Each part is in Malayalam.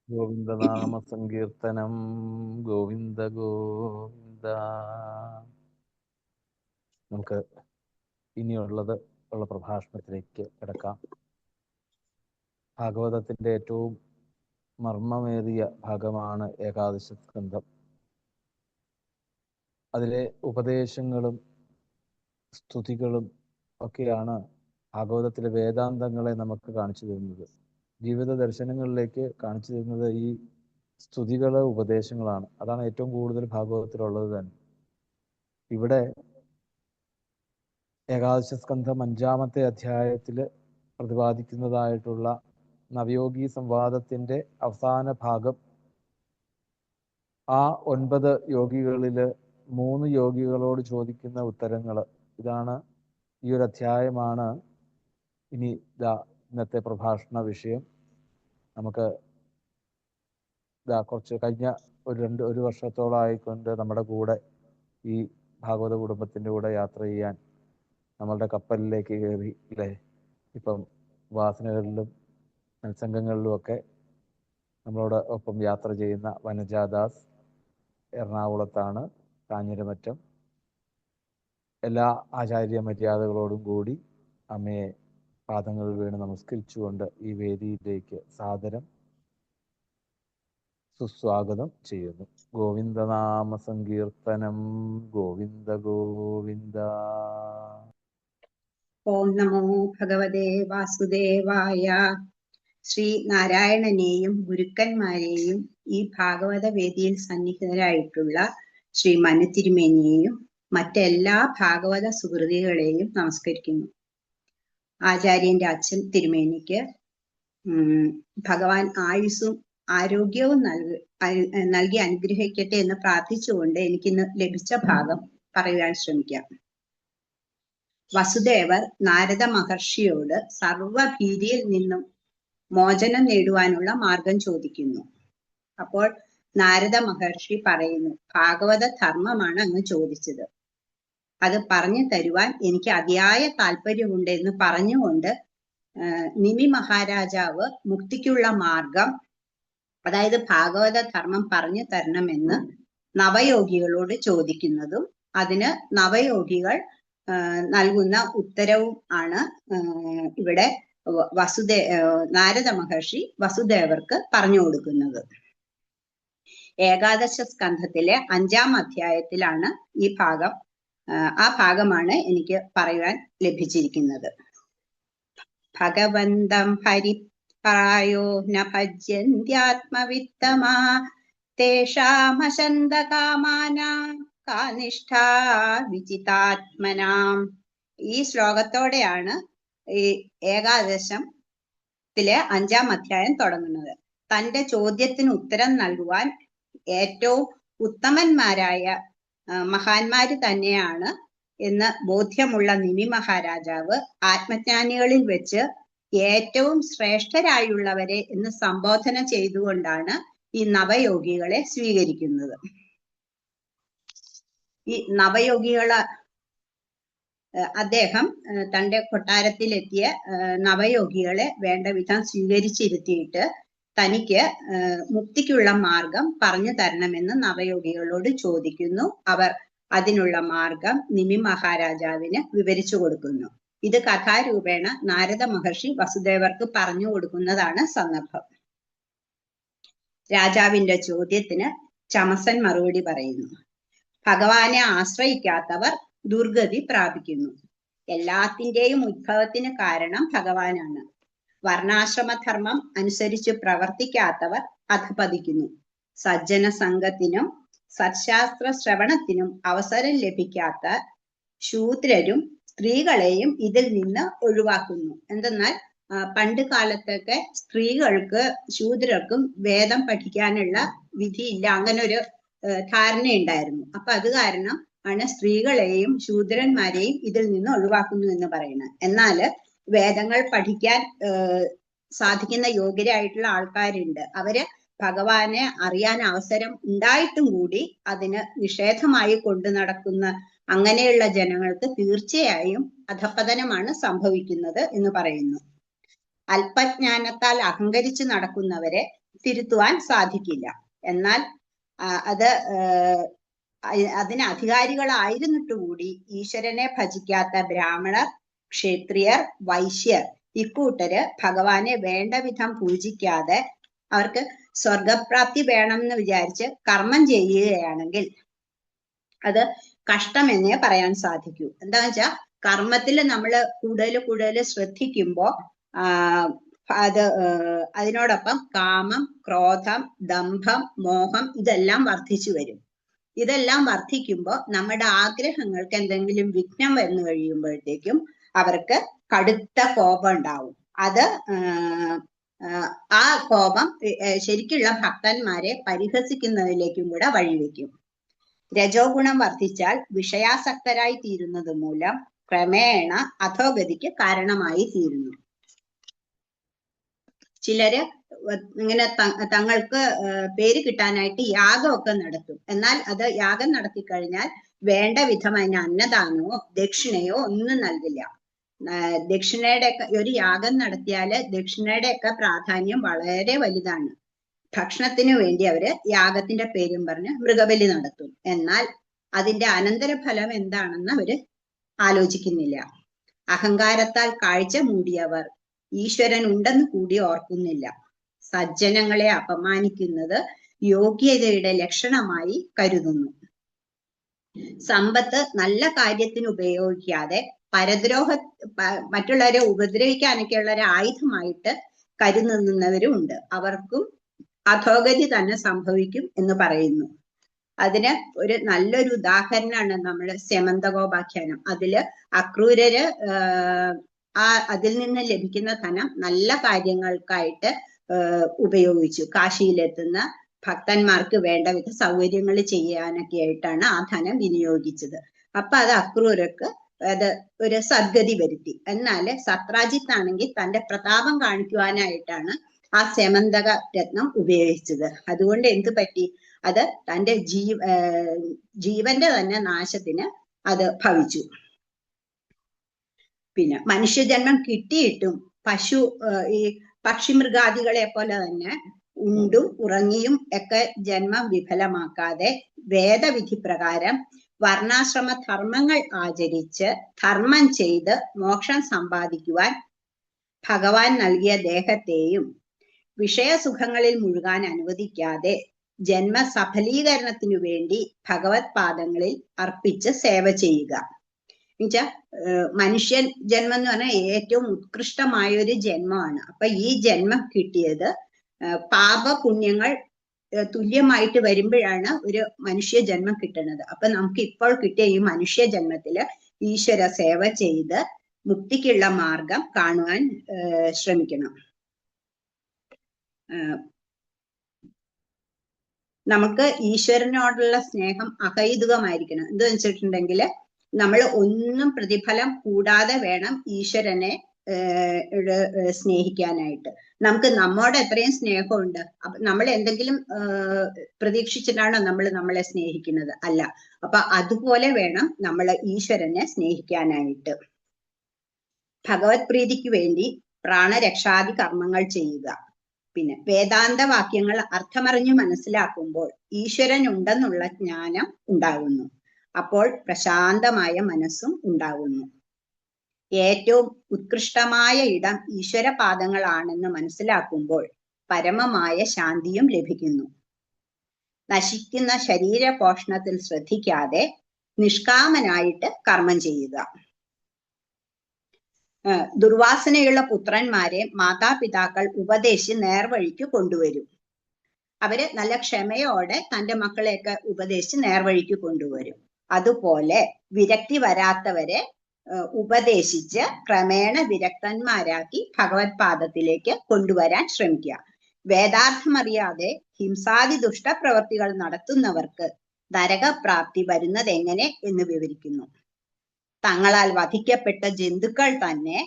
ഗോവിന്ദനാമ സങ്കീർത്തനം. ഗോവിന്ദ ഗോവിന്ദ. നമുക്ക് ഉള്ള പ്രഭാഷണത്തിലേക്ക് കിടക്കാം. ഭാഗവതത്തിന്റെ ഏറ്റവും മർമ്മമേറിയ ഭാഗമാണ് ഏകാദശ സ്കന്ധം. അതിലെ ഉപദേശങ്ങളും സ്തുതികളും ഒക്കെയാണ് ഭാഗവതത്തിലെ വേദാന്തങ്ങളെ നമുക്ക് കാണിച്ചു തരുന്നത്. ജീവിത ദർശനങ്ങളിലേക്ക് കാണിച്ചു തരുന്നത് ഈ സ്തുതികള് ഉപദേശങ്ങളാണ്. അതാണ് ഏറ്റവും കൂടുതൽ ഭാഗവതത്തിലുള്ളത് തന്നെ. ഇവിടെ ഏകാദശ സ്കന്ധം 5-ാമത്തെ അധ്യായത്തിൽ പ്രതിപാദിക്കുന്നതായിട്ടുള്ള നവയോഗി സംവാദത്തിന്റെ അവസാന ഭാഗം, ആ 9 യോഗികളിൽ 3 യോഗികളോട് ചോദിക്കുന്ന ഉത്തരങ്ങൾ, ഇതാണ് ഈ ഒരു അധ്യായമാണ് ഇനി ഇന്നത്തെ പ്രഭാഷണ വിഷയം. നമുക്ക് കുറച്ച് കഴിഞ്ഞ ഒരു വർഷത്തോളമായിക്കൊണ്ട് നമ്മുടെ കൂടെ ഈ ഭാഗവത കുടുംബത്തിൻ്റെ കൂടെ യാത്ര ചെയ്യാൻ നമ്മളുടെ കപ്പലിലേക്ക് കയറി ഇല്ലേ, ഇപ്പം വാസനകളിലും മത്സംഗങ്ങളിലും ഒക്കെ നമ്മളോട് ഒപ്പം യാത്ര ചെയ്യുന്ന വനജാദാസ് എറണാകുളത്താണ്, കാഞ്ഞിരമറ്റം. എല്ലാ ആചാര്യ മര്യാദകളോടും കൂടി അമ്മയെ പാദങ്ങളിൽ വീണ് നമസ്കരിച്ചുകൊണ്ട് ഈ വേദിയിലേക്ക് സാദരം സുസ്വാഗതം ചെയ്യുന്നു. ഗോവിന്ദനാമ സങ്കീർത്തനം. ഗോവിന്ദ ഗോവിന്ദ. ഓം നമോ ഭഗവതേ വാസുദേവായ. ശ്രീ നാരായണനെയും ഗുരുക്കന്മാരെയും ഈ ഭാഗവത വേദിയിൽ സന്നിഹിതരായിട്ടുള്ള ശ്രീ മനു തിരുമേനിയെയും മറ്റെല്ലാ ഭാഗവത സുഹൃതികളെയും നമസ്കരിക്കുന്നു. ആചാര്യന്റെ അച്ഛൻ തിരുമേനിക്ക് ഭഗവാൻ ആയുസ്സും ആരോഗ്യവും നൽകി അനുഗ്രഹിക്കട്ടെ എന്ന് പ്രാർത്ഥിച്ചുകൊണ്ട് എനിക്കിന്ന് ലഭിച്ച ഭാഗം പറയുവാൻ ശ്രമിക്കാം. വസുദേവർ നാരദ മഹർഷിയോട് സർവഭീതിയിൽ നിന്നും മോചനം നേടുവാനുള്ള മാർഗം ചോദിക്കുന്നു. അപ്പോൾ നാരദ മഹർഷി പറയുന്നു, ഭാഗവത ധർമ്മമാണ് അങ്ങ് ചോദിച്ചത്, അത് പറഞ്ഞു തരുവാൻ എനിക്ക് അതിയായ താല്പര്യമുണ്ട് എന്ന് പറഞ്ഞുകൊണ്ട് നിമി മഹാരാജാവ് മുക്തിക്കുള്ള മാർഗം, അതായത് ഭാഗവത ധർമ്മം പറഞ്ഞു തരണമെന്ന് നവയോഗികളോട് ചോദിക്കുന്നതും അതിന് നവയോഗികൾ നൽകുന്ന ഉത്തരവും ആണ് ഇവിടെ നാരദ മഹർഷി വസുദേവർക്ക് പറഞ്ഞു കൊടുക്കുന്നത്. ഏകാദശ സ്കന്ധത്തിലെ 5-ാം അധ്യായത്തിലാണ് ഈ ഭാഗം. ആ ഭാഗമാണ് എനിക്ക് പറയുവാൻ ലഭിച്ചിരിക്കുന്നത്. ഭഗവന്തം ഹരിപ്രായോ ന ഭജ്യന്ത്യാത്മവിത്തമാ തേഷാമശന്തകാമാനാം കാനിഷ്ഠാ വിചിതാത്മനാം. ഈ ശ്ലോകത്തോടെയാണ് ഈ ഏകാദശത്തിലെ 5-ാം അധ്യായം തുടങ്ങുന്നത്. തന്റെ ചോദ്യത്തിന് ഉത്തരം നൽകുവാൻ ഏറ്റവും ഉത്തമന്മാരായ മഹാന്മാര് തന്നെയാണ് എന്ന് ബോധ്യമുള്ള നിമി മഹാരാജാവ് ആത്മജ്ഞാനികളിൽ വെച്ച് ഏറ്റവും ശ്രേഷ്ഠരായുള്ളവരെ എന്ന് സംബോധന ചെയ്തുകൊണ്ടാണ് ഈ നവയോഗികളെ സ്വീകരിക്കുന്നത്. ഈ നവയോഗികളെ അദ്ദേഹം തന്റെ കൊട്ടാരത്തിലെത്തിയ നവയോഗികളെ വേണ്ട വിധം സ്വീകരിച്ചിരുത്തിയിട്ട് തനിക്ക് മുക്തിക്കുള്ള മാർഗം പറഞ്ഞു തരണമെന്ന് നവയോഗികളോട് ചോദിക്കുന്നു. അവർ അതിനുള്ള മാർഗം നിമി മഹാരാജാവിന് വിവരിച്ചു കൊടുക്കുന്നു. ഇത് കഥാരൂപേണ നാരദ മഹർഷി വസുദേവർക്ക് പറഞ്ഞു കൊടുക്കുന്നതാണ് സന്ദർഭം. രാജാവിന്റെ ചോദ്യത്തിന് ചമസൻ മറുപടി പറയുന്നു. ഭഗവാനെ ആശ്രയിക്കാത്തവർ ദുർഗതി പ്രാപിക്കുന്നു. എല്ലാത്തിന്റെയും ഉദ്ഭവത്തിന് കാരണം ഭഗവാനാണ്. വർണ്ണാശ്രമധർമ്മം അനുസരിച്ച് പ്രവർത്തിക്കാത്തവർ അധപതിക്കുന്നു. സജ്ജന സംഘത്തിനും സത്ശാസ്ത്ര ശ്രവണത്തിനും അവസരം ലഭിക്കാത്ത ശൂദ്രരും സ്ത്രീകളെയും ഇതിൽ നിന്ന് ഒഴിവാക്കുന്നു. എന്തെന്നാൽ പണ്ട് കാലത്തൊക്കെ സ്ത്രീകൾക്ക് ശൂദ്രർക്കും വേദം പഠിക്കാനുള്ള വിധിയില്ല, അങ്ങനെ ഒരു ധാരണയുണ്ടായിരുന്നു. അപ്പൊ അത് കാരണം ആണ് സ്ത്രീകളെയും ശൂദ്രന്മാരെയും ഇതിൽ നിന്ന് ഒഴിവാക്കുന്നു എന്ന് പറയുന്നത്. എന്നാല് വേദങ്ങൾ പഠിക്കാൻ സാധിക്കുന്ന യോഗ്യരായിട്ടുള്ള ആൾക്കാരുണ്ട്. അവര് ഭഗവാനെ അറിയാൻ അവസരം ഉണ്ടായിട്ടും കൂടി അതിന് നിഷേധമായി കൊണ്ടു നടക്കുന്ന അങ്ങനെയുള്ള ജനങ്ങൾക്ക് തീർച്ചയായും അധപതനമാണ് സംഭവിക്കുന്നത് എന്ന് പറയുന്നു. അല്പജ്ഞാനത്താൽ അഹങ്കരിച്ചു നടക്കുന്നവരെ തിരുത്തുവാൻ സാധിക്കില്ല. എന്നാൽ അത് അതിന് അധികാരികളായിരുന്നിട്ട് കൂടി ഈശ്വരനെ ഭജിക്കാത്ത ബ്രാഹ്മണർ, ക്ഷത്രിയർ, വൈശ്യർ ഇക്കൂട്ടര് ഭഗവാനെ വേണ്ട വിധം പൂജിക്കാതെ അവർക്ക് സ്വർഗപ്രാപ്തി വേണം എന്ന് വിചാരിച്ച് കർമ്മം ചെയ്യുകയാണെങ്കിൽ അത് കഷ്ടമെന്നേ പറയാൻ സാധിക്കൂ. എന്താന്ന് വെച്ചാൽ കർമ്മത്തിൽ നമ്മൾ കൂടുതൽ ശ്രദ്ധിക്കുമ്പോൾ അതിനോടൊപ്പം കാമം, ക്രോധം, ദംഭം, മോഹം ഇതെല്ലാം വർദ്ധിച്ചു വരും. ഇതെല്ലാം വർദ്ധിക്കുമ്പോൾ നമ്മുടെ ആഗ്രഹങ്ങൾക്ക് എന്തെങ്കിലും വിഘ്നം വന്നു കഴിയുമ്പോഴത്തേക്കും അവർക്ക് കടുത്ത കോപം ഉണ്ടാവും. അത് ആ കോപം ശരിക്കുള്ള ഭക്തന്മാരെ പരിഹസിക്കുന്നതിലേക്കും കൂടെ വഴിവെക്കും. രജോ ഗുണം വർദ്ധിച്ചാൽ വിഷയാസക്തരായി തീരുന്നത് മൂലം ക്രമേണ അധോഗതിക്ക് കാരണമായി തീരുന്നു. ചിലര് ഇങ്ങനെ തങ്ങൾക്ക് പേര് കിട്ടാനായിട്ട് യാഗമൊക്കെ നടത്തും. എന്നാൽ അത് യാഗം നടത്തി കഴിഞ്ഞാൽ വേണ്ട വിധം അതിന് അന്നദാനമോ ദക്ഷിണയോ ഒന്നും നൽകില്ല. ദക്ഷിണയുടെ ഒക്കെ ഒരു യാഗം നടത്തിയാല് ദക്ഷിണയുടെ ഒക്കെ പ്രാധാന്യം വളരെ വലുതാണ്. ഭക്ഷണത്തിന് വേണ്ടി അവര് യാഗത്തിന്റെ പേരും പറഞ്ഞ് മൃഗബലി നടത്തും. എന്നാൽ അതിന്റെ അനന്തരഫലം എന്താണെന്ന് അവര് ആലോചിക്കുന്നില്ല. അഹങ്കാരത്താൽ കാഴ്ച മൂടിയവർ ഈശ്വരൻ ഉണ്ടെന്ന് കൂടി ഓർക്കുന്നില്ല. സജ്ജനങ്ങളെ അപമാനിക്കുന്നത് യോഗ്യതയുടെ ലക്ഷണമായി കരുതുന്നു. സമ്പത്ത് നല്ല കാര്യത്തിന് ഉപയോഗിക്കാതെ മറ്റുള്ളവരെ ഉപദ്രവിക്കാനൊക്കെയുള്ള ഒരു ആയുധമായിട്ട് കരുതുന്നവരും ഉണ്ട്. അവർക്കും അധോഗതി തന്നെ സംഭവിക്കും എന്ന് പറയുന്നു. അതിന് ഒരു നല്ലൊരു ഉദാഹരണമാണ് നമ്മുടെ സ്യമന്തകോപാഖ്യാനം. അതില് അക്രൂരര് അതിൽ നിന്ന് ലഭിക്കുന്ന ധനം നല്ല കാര്യങ്ങൾക്കായിട്ട് ഉപയോഗിച്ചു. കാശിയിലെത്തുന്ന ഭക്തന്മാർക്ക് വേണ്ട വിധ സൗകര്യങ്ങൾ ചെയ്യാനൊക്കെ ആയിട്ടാണ് ആ ധനം വിനിയോഗിച്ചത്. അപ്പൊ അത് അക്രൂരർക്ക് അത് ഒരു സദ്ഗതി വരുത്തി. എന്നാല് സത്രാജിത്ത് ആണെങ്കിൽ തന്റെ പ്രതാപം കാണിക്കുവാനായിട്ടാണ് ആ സെമന്തക രത്നം ഉപയോഗിച്ചത്. അതുകൊണ്ട് എന്ത് പറ്റി? അത് തന്റെ ജീവന്റെ തന്നെ നാശത്തിന് അത് ഭവിച്ചു. പിന്നെ മനുഷ്യജന്മം കിട്ടിയിട്ടും ഈ പക്ഷിമൃഗാദികളെ പോലെ തന്നെ ഉണ്ടും ഉറങ്ങിയും ഒക്കെ ജന്മം വിഫലമാക്കാതെ വേദവിധി പ്രകാരം വർണ്ണാശ്രമ ധർമ്മങ്ങൾ ആചരിച്ച് ധർമ്മം ചെയ്ത് മോക്ഷം സമ്പാദിക്കുവാൻ ഭഗവാൻ നൽകിയ ദേഹത്തെയും വിഷയസുഖങ്ങളിൽ മുഴുകാൻ അനുവദിക്കാതെ ജന്മ സഫലീകരണത്തിനു വേണ്ടി ഭഗവത് പാദങ്ങളിൽ അർപ്പിച്ച് സേവ ചെയ്യുക. എന്നുവെച്ചാൽ മനുഷ്യൻ ജന്മം എന്ന് പറഞ്ഞാൽ ഏറ്റവും ഉത്കൃഷ്ടമായ ഒരു ജന്മമാണ്. അപ്പൊ ഈ ജന്മം കിട്ടിയത് പാപപുണ്യങ്ങൾ തുല്യമായിട്ട് വരുമ്പോഴാണ് ഒരു മനുഷ്യ ജന്മം കിട്ടുന്നത്. അപ്പൊ നമുക്ക് ഇപ്പോൾ കിട്ടിയ ഈ മനുഷ്യ ജന്മത്തില് ഈശ്വര സേവ ചെയ്ത് മുക്തിക്കുള്ള മാർഗം കാണുവാൻ ശ്രമിക്കണം. നമുക്ക് ഈശ്വരനോടുള്ള സ്നേഹം അഹൈതുകമായിരിക്കണം. എന്താ വെച്ചിട്ടുണ്ടെങ്കിൽ നമ്മൾ ഒന്നും പ്രതിഫലം കൂടാതെ വേണം ഈശ്വരനെ സ്നേഹിക്കാനായിട്ട്. നമുക്ക് നമ്മോട് എത്രയും സ്നേഹമുണ്ട്. നമ്മൾ എന്തെങ്കിലും പ്രതീക്ഷിച്ചിട്ടാണോ നമ്മളെ സ്നേഹിക്കുന്നത്? അല്ല. അപ്പൊ അതുപോലെ വേണം നമ്മൾ ഈശ്വരനെ സ്നേഹിക്കാനായിട്ട്. ഭഗവത് പ്രീതിക്ക് വേണ്ടി പ്രാണരക്ഷാദി കർമ്മങ്ങൾ ചെയ്യുക. പിന്നെ വേദാന്ത വാക്യങ്ങൾ അർത്ഥമറിഞ്ഞു മനസ്സിലാക്കുമ്പോൾ ഈശ്വരൻ ഉണ്ടെന്നുള്ള ജ്ഞാനം ഉണ്ടാകുന്നു. അപ്പോൾ പ്രശാന്തമായ മനസ്സും ഉണ്ടാകുന്നു. ഏറ്റവും ഉത്കൃഷ്ടമായ ഇടം ഈശ്വരപാദങ്ങളാണെന്ന് മനസ്സിലാക്കുമ്പോൾ പരമമായ ശാന്തിയും ലഭിക്കുന്നു. നശിക്കുന്ന ശരീര പോഷണത്തിൽ ശ്രദ്ധിക്കാതെ നിഷ്കാമനായിട്ട് കർമ്മം ചെയ്യുക. ദുർവാസനയുള്ള പുത്രന്മാരെ മാതാപിതാക്കൾ ഉപദേശിച്ച് നേർവഴിക്ക് കൊണ്ടുവരും. അവര് നല്ല ക്ഷമയോടെ തന്റെ മക്കളെയൊക്കെ ഉപദേശിച്ച് നേർവഴിക്ക് കൊണ്ടുവരും. അതുപോലെ വിരക്തി വരാത്തവരെ ഉപദേശിച്ച് ക്രമേണ വിരക്തന്മാരാക്കി ഭഗവത് പാദത്തിലേക്ക് കൊണ്ടുവരാൻ ശ്രമിക്കുക. വേദാർത്ഥമറിയാതെ ഹിംസാദി ദുഷ്ടപ്രവർത്തികൾ നടത്തുന്നവർക്ക് നരകപ്രാപ്തി വരുന്നത് എങ്ങനെ എന്ന് വിവരിക്കുന്നു. തങ്ങളാൽ വധിക്കപ്പെട്ട ജന്തുക്കൾ തന്നെ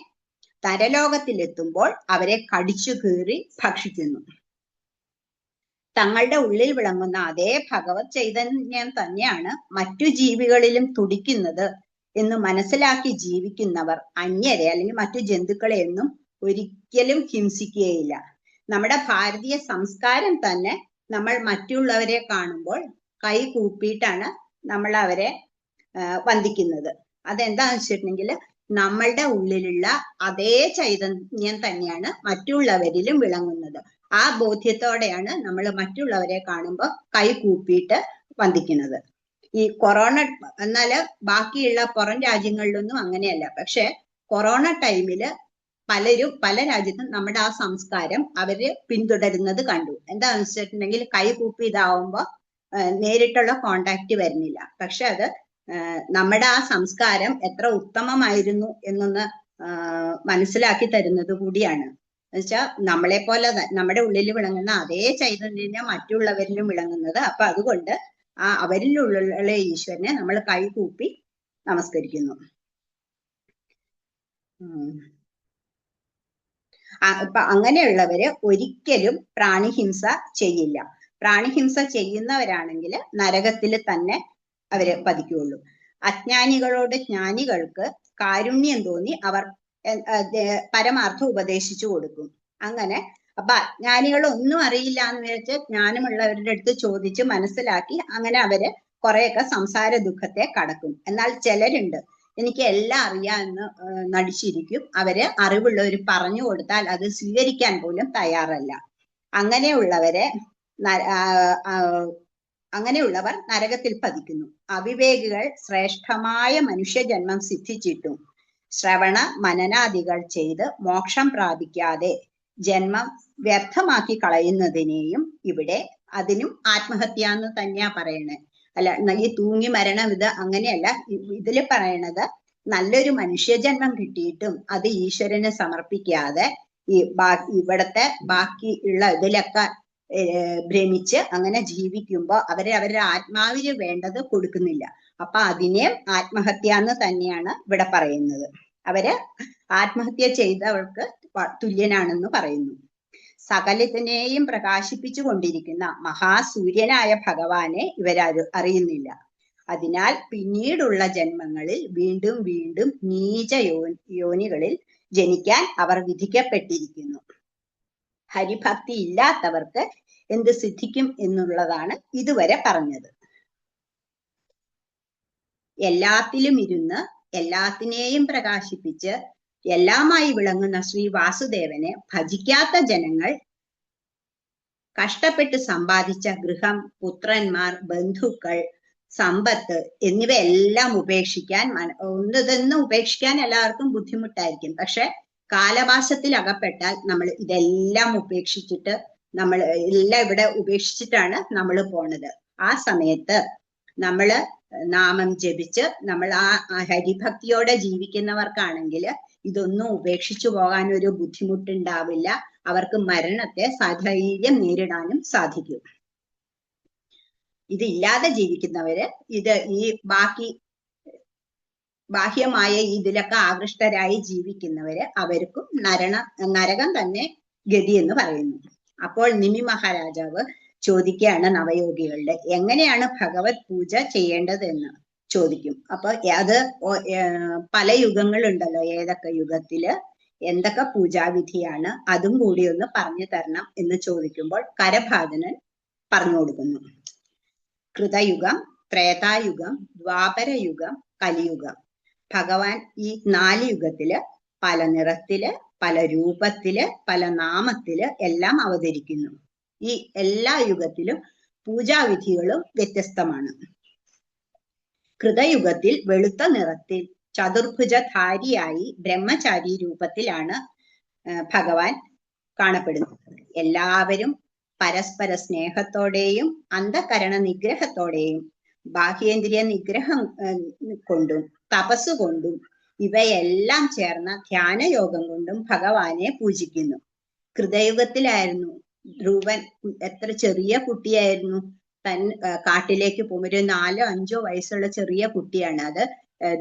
നരലോകത്തിലെത്തുമ്പോൾ അവരെ കടിച്ചു കീറി ഭക്ഷിക്കുന്നു. തങ്ങളുടെ ഉള്ളിൽ വിളങ്ങുന്ന അതേ ഭഗവത് ചൈതന്യം തന്നെയാണ് മറ്റു ജീവികളിലും തുടിക്കുന്നത് എന്ന് മനസ്സിലാക്കി ജീവിക്കുന്നവർ അന്യരെ അല്ലെങ്കിൽ മറ്റു ജന്തുക്കളെ ഒന്നും ഒരിക്കലും ഹിംസിക്കുകയില്ല. നമ്മുടെ ഭാരതീയ സംസ്കാരം തന്നെ നമ്മൾ മറ്റുള്ളവരെ കാണുമ്പോൾ കൈ കൂപ്പിയിട്ടാണ് നമ്മൾ അവരെ വന്ദിക്കുന്നത്. അതെന്താന്ന് വെച്ചിട്ടുണ്ടെങ്കിൽ നമ്മളുടെ ഉള്ളിലുള്ള അതേ ചൈതന്യം തന്നെയാണ് മറ്റുള്ളവരിലും വിളങ്ങുന്നത്. ആ ബോധ്യത്തോടെയാണ് നമ്മൾ മറ്റുള്ളവരെ കാണുമ്പോൾ കൈ കൂപ്പിയിട്ട് വന്ദിക്കുന്നത്. ഈ കൊറോണ എന്നാല് ബാക്കിയുള്ള പുറം രാജ്യങ്ങളിലൊന്നും അങ്ങനെയല്ല. പക്ഷെ കൊറോണ ടൈമില് പല രാജ്യത്തും നമ്മുടെ ആ സംസ്കാരം അവര് പിന്തുടരുന്നത് കണ്ടു. എന്താണെന്ന് വെച്ചിട്ടുണ്ടെങ്കിൽ കൈ കൂപ്പി ഇതാവുമ്പോ നേരിട്ടുള്ള കോണ്ടാക്ട് വരുന്നില്ല. പക്ഷെ അത് നമ്മുടെ ആ സംസ്കാരം എത്ര ഉത്തമമായിരുന്നു എന്നൊന്ന് മനസ്സിലാക്കി തരുന്നത് കൂടിയാണ്. എന്നുവെച്ചാൽ നമ്മളെ പോലെ നമ്മുടെ ഉള്ളിൽ വിളങ്ങുന്ന അതേ ചൈതന്യം മറ്റുള്ളവരിലും വിളങ്ങുന്നത്. അപ്പൊ അതുകൊണ്ട് ആ അവരിലുള്ള ഈശ്വരനെ നമ്മൾ കൈ കൂപ്പി നമസ്കരിക്കുന്നു. ഇപ്പൊ അങ്ങനെയുള്ളവര് ഒരിക്കലും പ്രാണിഹിംസ ചെയ്യില്ല. പ്രാണിഹിംസ ചെയ്യുന്നവരാണെങ്കിൽ നരകത്തിൽ തന്നെ അവര് പതിക്കുകയുള്ളൂ. അജ്ഞാനികളോട് ജ്ഞാനികൾക്ക് കാരുണ്യം തോന്നി അവർ പരമാർത്ഥം ഉപദേശിച്ചു കൊടുക്കും. അങ്ങനെ അപ്പൊ അജ്ഞാനികൾ ഒന്നും അറിയില്ല എന്ന് വിചാരിച്ച് ജ്ഞാനമുള്ളവരുടെ അടുത്ത് ചോദിച്ച് മനസ്സിലാക്കി അങ്ങനെ അവര് കുറെയൊക്കെ സംസാര ദുഃഖത്തെ കടക്കും. എന്നാൽ ചിലരുണ്ട് എനിക്ക് എല്ലാം അറിയാമെന്ന് നടിച്ചിരിക്കും. അവര് അറിവുള്ളവർ പറഞ്ഞു കൊടുത്താൽ അത് സ്വീകരിക്കാൻ പോലും തയ്യാറല്ല. അങ്ങനെയുള്ളവർ നരകത്തിൽ പതിക്കുന്നു. അവിവേകികൾ ശ്രേഷ്ഠമായ മനുഷ്യജന്മം സിദ്ധിച്ചിട്ടും ശ്രവണ മനനാദികൾ ചെയ്ത് മോക്ഷം പ്രാപിക്കാതെ ജന്മം വ്യർത്ഥമാക്കി കളയുന്നതിനെയും ഇവിടെ അതിനും ആത്മഹത്യ എന്ന് തന്നെയാ പറയണേ. അല്ല ഈ തൂങ്ങി മരണം ഇത് അങ്ങനെയല്ല. ഇതില് പറയണത് നല്ലൊരു മനുഷ്യജന്മം കിട്ടിയിട്ടും അത് ഈശ്വരന് സമർപ്പിക്കാതെ ഈ ഇവിടത്തെ ബാക്കി ഉള്ള ഇതിലൊക്കെ ഭ്രമിച്ച് അങ്ങനെ ജീവിക്കുമ്പോ അവരുടെ ആത്മാവിന് വേണ്ടത് കൊടുക്കുന്നില്ല. അപ്പൊ അതിനെ ആത്മഹത്യ എന്ന് തന്നെയാണ് ഇവിടെ പറയുന്നത്. അവര് ആത്മഹത്യ ചെയ്തവർക്ക് തുല്യനാണെന്ന് പറയുന്നു. സകലത്തിനെയും പ്രകാശിപ്പിച്ചു കൊണ്ടിരിക്കുന്ന മഹാസൂര്യനായ ഭഗവാനെ ഇവരാരും അറിയുന്നില്ല. അതിനാൽ പിന്നീടുള്ള ജന്മങ്ങളിൽ വീണ്ടും വീണ്ടും നീച യോനികളിൽ ജനിക്കാൻ അവർ വിധിക്കപ്പെട്ടിരിക്കുന്നു. ഹരിഭക്തി ഇല്ലാത്തവർക്ക് എന്ത് സിദ്ധിക്കും എന്നുള്ളതാണ് ഇതുവരെ പറഞ്ഞത്. എല്ലാത്തിലും ഇരുന്ന് എല്ലാത്തിനെയും പ്രകാശിപ്പിച്ച് എല്ലാമായി വിളങ്ങുന്ന ശ്രീ വാസുദേവനെ ഭജിക്കാത്ത ജനങ്ങൾ കഷ്ടപ്പെട്ട് സമ്പാദിച്ച ഗൃഹം, പുത്രന്മാർ, ബന്ധുക്കൾ, സമ്പത്ത് എന്നിവയെല്ലാം ഉപേക്ഷിക്കാൻ ഉപേക്ഷിക്കാൻ എല്ലാവർക്കും ബുദ്ധിമുട്ടായിരിക്കും. പക്ഷെ കാലപാശത്തിൽ അകപ്പെട്ടാൽ നമ്മൾ ഇതെല്ലാം ഉപേക്ഷിച്ചിട്ട് നമ്മൾ എല്ലാം ഇവിടെ ഉപേക്ഷിച്ചിട്ടാണ് നമ്മൾ പോണത്. ആ സമയത്ത് നമ്മള് നാമം ജപിച്ച് നമ്മൾ ആ ഹരിഭക്തിയോടെ ജീവിക്കുന്നവർക്കാണെങ്കിൽ ഇതൊന്നും ഉപേക്ഷിച്ചു പോകാൻ ഒരു ബുദ്ധിമുട്ടുണ്ടാവില്ല. അവർക്ക് മരണത്തെ സധൈര്യം നേരിടാനും സാധിക്കും. ഇതില്ലാതെ ജീവിക്കുന്നവര് ഈ ബാഹ്യമായ ഇതിലൊക്കെ ആകൃഷ്ടരായി ജീവിക്കുന്നവര് അവർക്കും നരകം തന്നെ ഗതി എന്ന് പറയുന്നു. അപ്പോൾ നിമി മഹാരാജാവ് ചോദിക്കുകയാണ് നവയോഗികളുടെ എങ്ങനെയാണ് ഭഗവത് പൂജ ചെയ്യേണ്ടത് എന്ന് ചോദിക്കും. അപ്പൊ അത് പല യുഗങ്ങളുണ്ടല്ലോ, ഏതൊക്കെ യുഗത്തില് എന്തൊക്കെ പൂജാവിധിയാണ് അതും കൂടി ഒന്ന് പറഞ്ഞു തരണം എന്ന് ചോദിക്കുമ്പോൾ കരഭാജനൻ പറഞ്ഞു കൊടുക്കുന്നു. കൃതയുഗം, ത്രേതായുഗം, ദ്വാപരയുഗം, കലിയുഗം. ഭഗവാൻ ഈ 4 യുഗത്തില് പല നിറത്തില്, പല രൂപത്തില്, പല നാമത്തില് എല്ലാം അവതരിക്കുന്നു. ഈ എല്ലാ യുഗത്തിലും പൂജാവിധികളും വ്യത്യസ്തമാണ്. കൃതയുഗത്തിൽ വെളുത്ത നിറത്തിൽ ചതുർഭുജധാരിയായി ബ്രഹ്മചാരി രൂപത്തിലാണ് ഭഗവാൻ കാണപ്പെടുന്നത്. എല്ലാവരും പരസ്പര സ്നേഹത്തോടെയും അന്ധകരണ നിഗ്രഹത്തോടെയും ബാഹ്യേന്ദ്രിയ നിഗ്രഹം കൊണ്ടും തപസ്സുകൊണ്ടും ഇവയെല്ലാം ചേർന്ന ധ്യാനയോഗം കൊണ്ടും ഭഗവാനെ പൂജിക്കുന്നു. കൃതയുഗത്തിലായിരുന്നു ധ്രുവൻ എത്ര ചെറിയ കുട്ടിയായിരുന്നു. കാട്ടിലേക്ക് പോകും, ഒരു 4-5 വയസ്സുള്ള ചെറിയ കുട്ടിയാണ്. അത്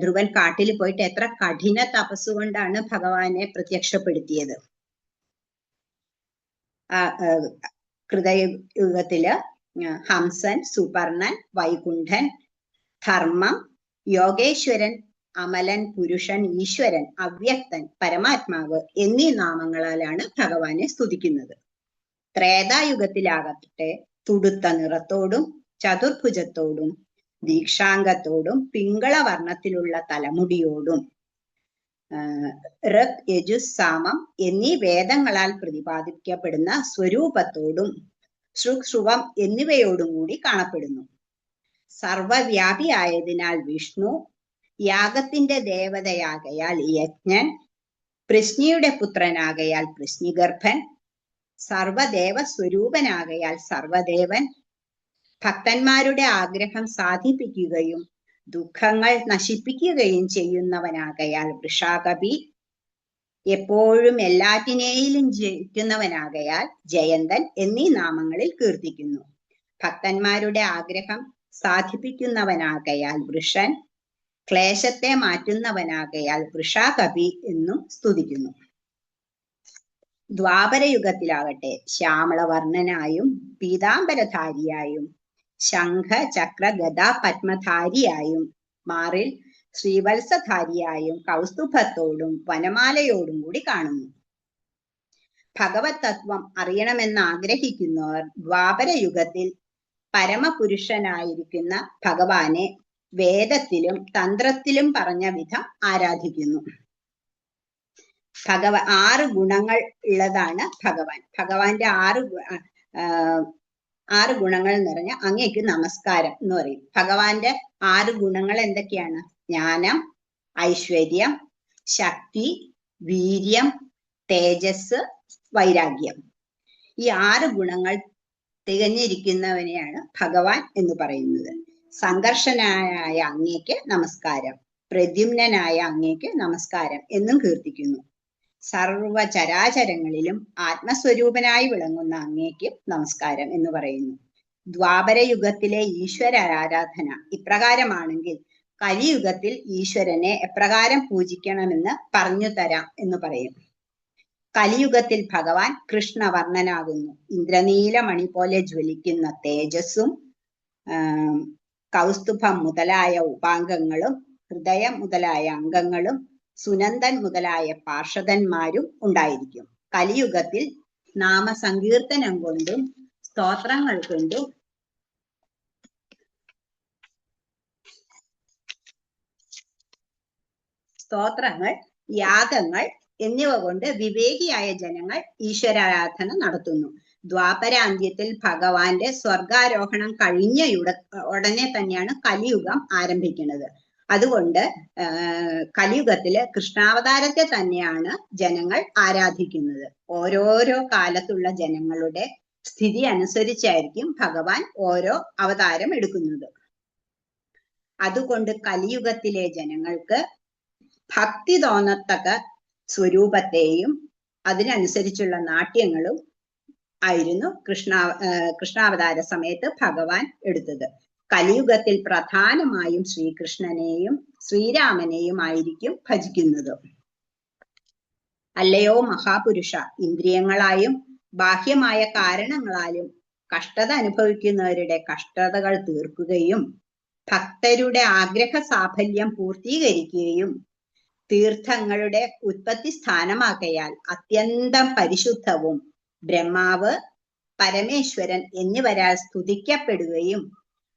ധ്രുവൻ കാട്ടിൽ പോയിട്ട് എത്ര കഠിന തപസ്സുകൊണ്ടാണ് ഭഗവാനെ പ്രത്യക്ഷപ്പെടുത്തിയത്. കൃതയുഗത്തില് ഹംസൻ, സുപർണൻ, വൈകുണ്ഠൻ, ധർമ്മം, യോഗേശ്വരൻ അമലൻ, പുരുഷൻ, ഈശ്വരൻ, അവ്യക്തൻ, പരമാത്മാവ് എന്നീ നാമങ്ങളാലാണ് ഭഗവാനെ സ്തുതിക്കുന്നത്. ത്രേതായുഗത്തിലാകട്ടെ തുടുത്ത നിറത്തോടും ചതുർഭുജത്തോടും ദീക്ഷാംഗത്തോടും പിങ്കളവർണ്ണത്തിലുള്ള തലമുടിയോടും ഋക്, യജുസ്, സാമം എന്നീ വേദങ്ങളാൽ പ്രതിപാദിക്കപ്പെടുന്ന സ്വരൂപത്തോടും ശ്രുക്, ശ്രുവം എന്നിവയോടും കൂടി കാണപ്പെടുന്നു. സർവവ്യാപിയായതിനാൽ വിഷ്ണു, യാഗത്തിന്റെ ദേവതയാകയാൽ യജ്ഞൻ, പ്രശ്നിയുടെ പുത്രനാകയാൽ പ്രശ്നിഗർഭൻ, സർവദേവ സ്വരൂപനാകയാൽ സർവദേവൻ, ഭക്തന്മാരുടെ ആഗ്രഹം സാധിപ്പിക്കുകയും ദുഃഖങ്ങൾ നശിപ്പിക്കുകയും ചെയ്യുന്നവനാകയാൽ വൃഷാകപി, എപ്പോഴും എല്ലാറ്റിനെയും ജയിക്കുന്നവനാകയാൽ ജയന്തൻ എന്നീ നാമങ്ങളിൽ കീർത്തിക്കുന്നു. ഭക്തന്മാരുടെ ആഗ്രഹം സാധിപ്പിക്കുന്നവനാകയാൽ വൃഷൻ, ക്ലേശത്തെ മാറ്റുന്നവനാകയാൽ വൃഷാകപി എന്നും സ്തുതിക്കുന്നു. ദ്വാപരയുഗത്തിലാകട്ടെ ശ്യാമളവർണ്ണനായും പീതാംബരധാരിയായും ശംഖ, ചക്ര, ഗദ, പത്മധാരിയായും മാറിൽ ശ്രീവത്സധാരിയായും കൗസ്തുഭത്തോടും വനമാലയോടും കൂടി കാണുന്നു. ഭഗവത് തത്വം അറിയണമെന്ന് ആഗ്രഹിക്കുന്നവർ ദ്വാപരയുഗത്തിൽ പരമപുരുഷനായിരിക്കുന്ന ഭഗവാനെ വേദത്തിലും തന്ത്രത്തിലും പറഞ്ഞ വിധം ആരാധിക്കുന്നു. 6 ഗുണങ്ങൾ ഉള്ളതാണ് ഭഗവാൻ. ഭഗവാന്റെ 6 ഗുണങ്ങൾ നിറഞ്ഞ അങ്ങേക്ക് നമസ്കാരം എന്ന് പറയും. ഭഗവാന്റെ 6 ഗുണങ്ങൾ എന്തൊക്കെയാണ്? ജ്ഞാനം, ഐശ്വര്യം, ശക്തി, വീര്യം, തേജസ്, വൈരാഗ്യം. ഈ 6 ഗുണങ്ങൾ തികഞ്ഞിരിക്കുന്നവനെയാണ് ഭഗവാൻ എന്ന് പറയുന്നത്. സംഘർഷനായ അങ്ങേക്ക് നമസ്കാരം, പ്രദ്യുമ്നായ അങ്ങേക്ക് നമസ്കാരം എന്നും കീർത്തിക്കുന്നു. സർവചരാചരങ്ങളിലും ആത്മസ്വരൂപനായി വിളങ്ങുന്ന അങ്ങേക്ക് നമസ്കാരം എന്ന് പറയുന്നു. ദ്വാപരയുഗത്തിലെ ഈശ്വര ആരാധന ഇപ്രകാരമാണെങ്കിൽ കലിയുഗത്തിൽ ഈശ്വരനെ എപ്രകാരം പൂജിക്കണമെന്ന് പറഞ്ഞു തരാം എന്ന് പറയും. കലിയുഗത്തിൽ ഭഗവാൻ കൃഷ്ണവർണ്ണനാകുന്നു. ഇന്ദ്രനീലമണി പോലെ ജ്വലിക്കുന്ന തേജസ്സും കൗസ്തുഭം മുതലായ ഉപാംഗങ്ങളും ഹൃദയം മുതലായ അംഗങ്ങളും സുനന്ദൻ മുതലായ പാർഷദന്മാരും ഉണ്ടായിരിക്കും. കലിയുഗത്തിൽ നാമസങ്കീർത്തനം കൊണ്ടും സ്തോത്രങ്ങൾ കൊണ്ടും സ്തോത്രങ്ങൾ, യാഗങ്ങൾ എന്നിവ കൊണ്ട് വിവേകിയായ ജനങ്ങൾ ഈശ്വരാരാധന നടത്തുന്നു. ദ്വാപരാന്ത്യത്തിൽ ഭഗവാന്റെ സ്വർഗാരോഹണം കഴിഞ്ഞ ഉടനെ തന്നെയാണ് കലിയുഗം ആരംഭിക്കുന്നത്. അതുകൊണ്ട് കലിയുഗത്തില് കൃഷ്ണാവതാരത്തെ തന്നെയാണ് ജനങ്ങൾ ആരാധിക്കുന്നത്. ഓരോരോ കാലത്തുള്ള ജനങ്ങളുടെ സ്ഥിതി അനുസരിച്ചായിരിക്കും ഭഗവാൻ ഓരോ അവതാരം എടുക്കുന്നത്. അതുകൊണ്ട് കലിയുഗത്തിലെ ജനങ്ങൾക്ക് ഭക്തി തോന്നത്തക്ക സ്വരൂപത്തെയും അതിനനുസരിച്ചുള്ള നാട്യങ്ങളും ആയിരുന്നു കൃഷ്ണാവതാര സമയത്ത് ഭഗവാൻ എടുത്തത്. കലിയുഗത്തിൽ പ്രധാനമായും ശ്രീകൃഷ്ണനെയും ശ്രീരാമനെയും ആയിരിക്കും ഭജിക്കുന്നത്. അല്ലയോ മഹാപുരുഷ, ഇന്ദ്രിയങ്ങളായും ബാഹ്യമായ കാരണങ്ങളാലും കഷ്ടത അനുഭവിക്കുന്നവരുടെ കഷ്ടതകൾ തീർക്കുകയും ഭക്തരുടെ ആഗ്രഹ സാഫല്യം പൂർത്തീകരിക്കുകയും തീർത്ഥങ്ങളുടെ ഉത്പത്തി സ്ഥാനമാകയാൽ അത്യന്തം പരിശുദ്ധവും ബ്രഹ്മാവ്, പരമേശ്വരൻ എന്നിവരാൽ സ്തുതിക്കപ്പെടുകയും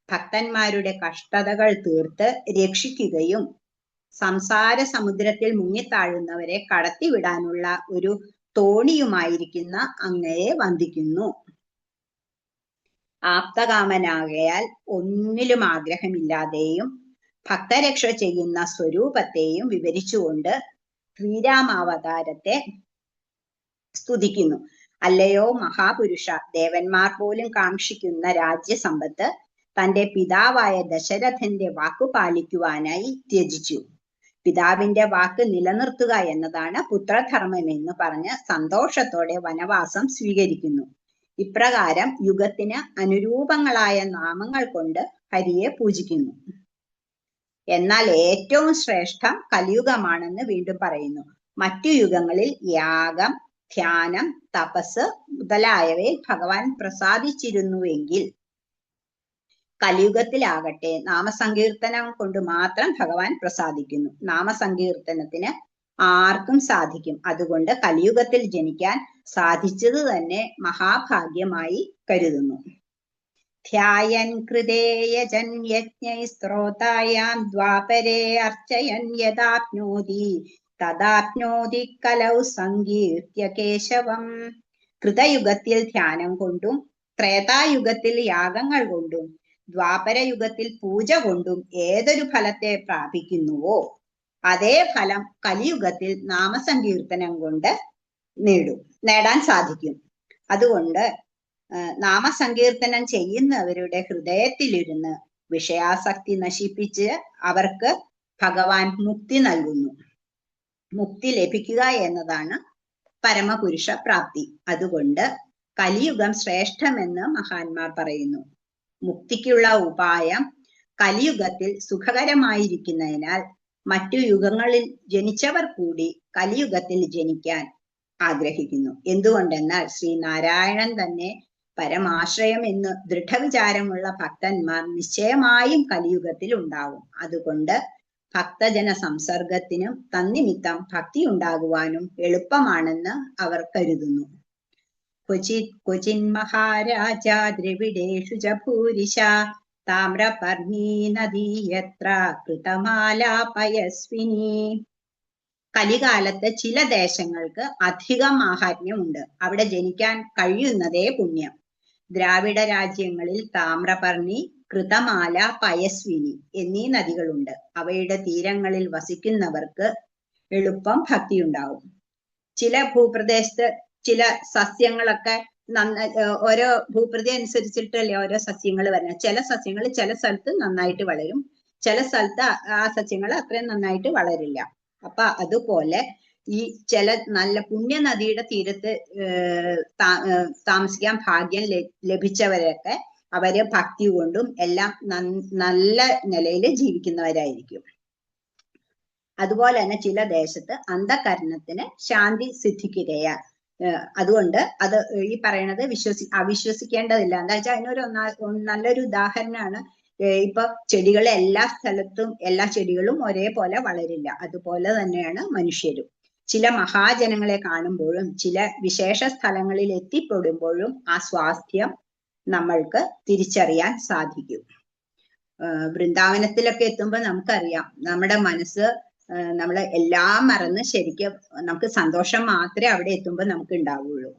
ഭക്തന്മാരുടെ കഷ്ടതകൾ തീർത്ത് രക്ഷിക്കുകയും സംസാര സമുദ്രത്തിൽ മുങ്ങിത്താഴുന്നവരെ കടത്തിവിടാനുള്ള ഒരു തോണിയുമായിരിക്കുന്ന അങ്ങയെ വന്ദിക്കുന്നു. ആപ്തകാമനാകയാൽ ഒന്നിലും ആഗ്രഹമില്ലാതെയും ഭക്തരക്ഷ ചെയ്യുന്ന സ്വരൂപത്തെയും വിവരിച്ചുകൊണ്ട് ശ്രീരാമാവതാരത്തെ സ്തുതിക്കുന്നു. അല്ലയോ മഹാപുരുഷ, ദേവന്മാർ പോലും കാക്ഷിക്കുന്ന രാജ്യസമ്പത്ത് തന്റെ പിതാവായ ദശരഥന്റെ വാക്കു പാലിക്കുവാനായി ത്യജിച്ചു. പിതാവിന്റെ വാക്ക് നിലനിർത്തുക എന്നതാണ് പുത്രധർമ്മം എന്ന് പറഞ്ഞ് സന്തോഷത്തോടെ വനവാസം സ്വീകരിക്കുന്നു. ഇപ്രകാരം യുഗത്തിന് അനുരൂപങ്ങളായ നാമങ്ങൾ കൊണ്ട് ഹരിയെ പൂജിക്കുന്നു. എന്നാൽ ഏറ്റവും ശ്രേഷ്ഠം കലിയുഗമാണെന്ന് വീണ്ടും പറയുന്നു. മറ്റു യുഗങ്ങളിൽ യാഗം, ധ്യാനം, തപസ് മുതലായവയിൽ ഭഗവാൻ പ്രസാദിച്ചിരുന്നുവെങ്കിൽ കലിയുഗത്തിലാകട്ടെ നാമസങ്കീർത്തനം കൊണ്ട് മാത്രം ഭഗവാൻ പ്രസാദിക്കുന്നു. നാമസങ്കീർത്തനത്തിന് ആർക്കും സാധിക്കും. അതുകൊണ്ട് കലിയുഗത്തിൽ ജനിക്കാൻ സാധിച്ചത് തന്നെ മഹാഭാഗ്യമായി കരുതുന്നു. ധ്യായൻ കൃതേയജൻ യജ്ഞൈ സ്ത്രോതായാം ദ്വാപരേ അർച്ചയൻ യഥാപ്നോതി തദാപ്നോതി കലൗ സങ്കീർത്യ കേശവം. കൃതയുഗത്തിൽ ധ്യാനം കൊണ്ടും ത്രേതായുഗത്തിൽ യാഗങ്ങൾ കൊണ്ടും ദ്വാപരയുഗത്തിൽ പൂജ കൊണ്ടും ഏതൊരു ഫലത്തെ പ്രാപിക്കുന്നുവോ അതേ ഫലം കലിയുഗത്തിൽ നാമസങ്കീർത്തനം കൊണ്ട് നേടാൻ സാധിക്കും. അതുകൊണ്ട് നാമസങ്കീർത്തനം ചെയ്യുന്നവരുടെ ഹൃദയത്തിലിരുന്ന് വിഷയാസക്തി നശിപ്പിച്ച് അവർക്ക് ഭഗവാൻ മുക്തി നൽകുന്നു. മുക്തി ലഭിക്കുക എന്നതാണ് പരമപുരുഷ പ്രാപ്തി. അതുകൊണ്ട് കലിയുഗം ശ്രേഷ്ഠമെന്ന് മഹാന്മാർ പറയുന്നു. മുക്തിക്കുള്ള ഉപായം കലിയുഗത്തിൽ സുഖകരമായിരിക്കുന്നതിനാൽ മറ്റു യുഗങ്ങളിൽ ജനിച്ചവർ കൂടി കലിയുഗത്തിൽ ജനിക്കാൻ ആഗ്രഹിക്കുന്നു. എന്തുകൊണ്ടെന്നാൽ ശ്രീനാരായണൻ തന്നെ പരമാശ്രയം എന്ന് ദൃഢവിചാരമുള്ള ഭക്തന്മാർ നിശ്ചയമായും കലിയുഗത്തിൽ ഉണ്ടാവും. അതുകൊണ്ട് ഭക്തജന സംസർഗത്തിനും തന്നിമിത്തം ഭക്തി ഉണ്ടാകുവാനും എളുപ്പമാണെന്ന് അവർ കരുതുന്നു. ക്വചിൻ മഹാരാജ ദ്രവിഡേഷു ച ഭൂരിശ താമ്രപർണീ നദീ യത്ര കൃതമാലാപയസ്വിനി. കലികാലത്ത് ചില ദേശങ്ങൾക്ക് അധികം മാഹാത്മ്യമുണ്ട്. അവിടെ ജനിക്കാൻ കഴിയുന്നതേ പുണ്യം. ദ്രാവിഡ രാജ്യങ്ങളിൽ താമ്രപർണി, കൃതമാല, പയസ്വിനി എന്നീ നദികളുണ്ട്. അവയുടെ തീരങ്ങളിൽ വസിക്കുന്നവർക്ക് എളുപ്പം ഭക്തിയുണ്ടാവും. ചില ഭൂപ്രദേശത്ത് ചില സസ്യങ്ങളൊക്കെ ഓരോ ഭൂപ്രദേശം അനുസരിച്ചിട്ടല്ലേ ഓരോ സസ്യങ്ങൾ വരുന്നത്. ചില സസ്യങ്ങൾ ചില സ്ഥലത്ത് നന്നായിട്ട് വളരും, ചില സ്ഥലത്ത് ആ സസ്യങ്ങൾ അത്രയും നന്നായിട്ട് വളരില്ല. അപ്പൊ അതുപോലെ ഈ ചില നല്ല പുണ്യ നദിയുടെ തീരത്ത് താമസിക്കാൻ ഭാഗ്യം ലഭിച്ചവരൊക്കെ അവര് ഭക്തി കൊണ്ടും എല്ലാം നല്ല നിലയിൽ ജീവിക്കുന്നവരായിരിക്കും. അതുപോലെ തന്നെ ചില ദേശത്ത് അന്ധകരണത്തിന് ശാന്തി സിദ്ധിക്കുകയ. അതുകൊണ്ട് അത് ഈ പറയണത് അവിശ്വസിക്കേണ്ടതില്ല. എന്താ വെച്ചാൽ അതിനൊരു നല്ലൊരു ഉദാഹരണമാണ്. ഇപ്പൊ ചെടികൾ എല്ലാ സ്ഥലത്തും എല്ലാ ചെടികളും ഒരേപോലെ വളരില്ല. അതുപോലെ തന്നെയാണ് മനുഷ്യരും. ചില മഹാജനങ്ങളെ കാണുമ്പോഴും ചില വിശേഷ സ്ഥലങ്ങളിൽ എത്തിപ്പെടുമ്പോഴും ആ സ്വാസ്ഥ്യം നമ്മൾക്ക് തിരിച്ചറിയാൻ സാധിക്കും. വൃന്ദാവനത്തിലൊക്കെ എത്തുമ്പോൾ നമുക്കറിയാം നമ്മുടെ മനസ്സ് നമ്മളെ എല്ലാം മറന്ന് ശരിക്കും നമുക്ക് സന്തോഷം മാത്രമേ അവിടെ എത്തുമ്പോൾ നമുക്ക് ഉണ്ടാവുള്ളൂ.